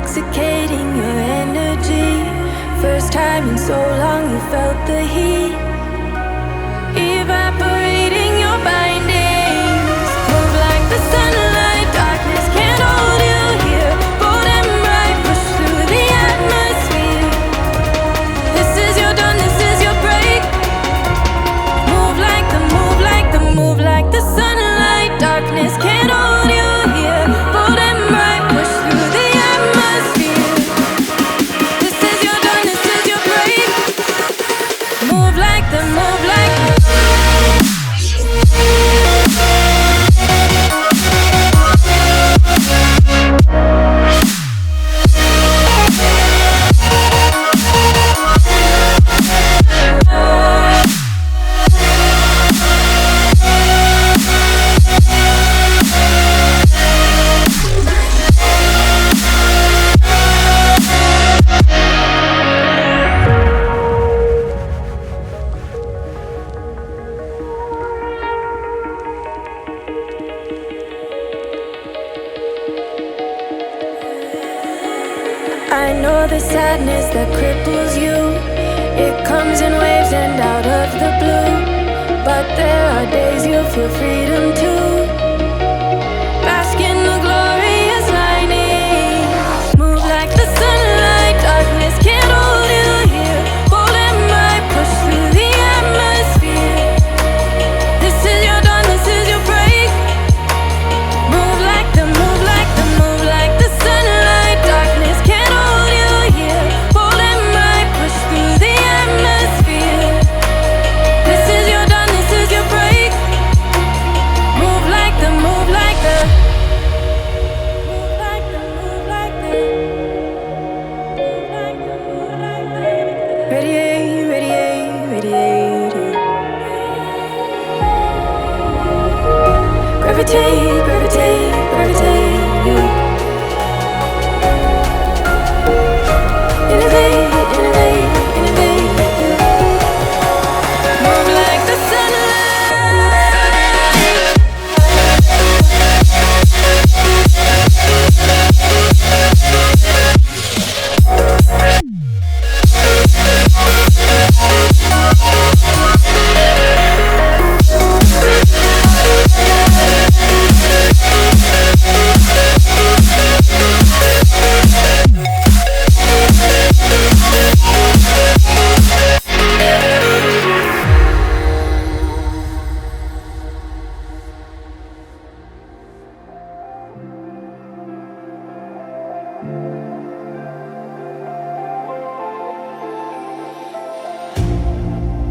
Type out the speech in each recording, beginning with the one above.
intoxicating your energy. First time in so long you felt the heat evaporating your bindings. Move like the sunlight, darkness can't hold you here. Bold and bright, push through the atmosphere. This is your dawn, this is your break. Move like the, move like the, move like the sunlight, darkness can't hold you here. Bold and bright, push through the atmosphere. This is your dawn, this is your break. Move like the, move like the. I know the sadness that cripples you. It comes in waves and out of the blue. But there are days you feel freedom too. Bask in the glorious lightning. Move like the sunlight, darkness can't hold you here. Bold and bright, push through the atmosphere. This is your dawn, this is your break. Move like the, move like the, move like the sunlight, darkness can't hold you here. Bold and bright, push through the atmosphere. This is your dawn, this is your break. Move like the, move like the, move like the, move like the, move like the, move like the. Radiate, radiate, radiate. Gravitate, gravitate, gravitate. Innovate, innovate, innovate. Move like the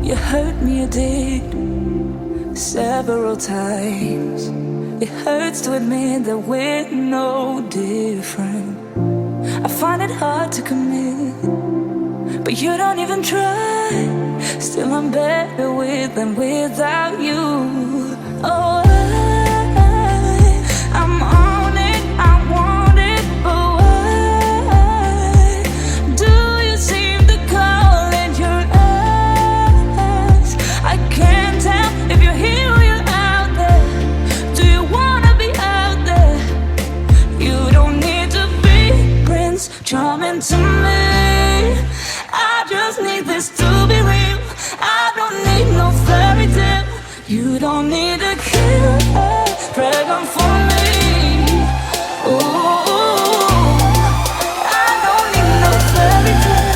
You hurt me, you did, several times. It hurts to admit that we're no different. I find it hard to commit, but you don't even try. Still I'm better with than without you. Oh, I'm on it, I want it, but why do you seem to call in your eyes? I can't tell if you're here or you're out there. Do you wanna be out there? You don't need to be Prince Charming to me. I just need this to be real. I don't need no fairy tale. You don't need a kill, pregnant for me. Ooh, I don't need no fairy tale.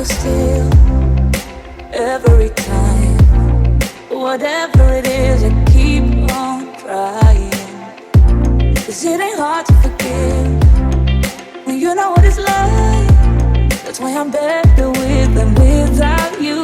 Still, every time, whatever it is, I keep on trying. 'Cause it ain't hard to forgive when you know what it's like. That's why I'm better with than without you.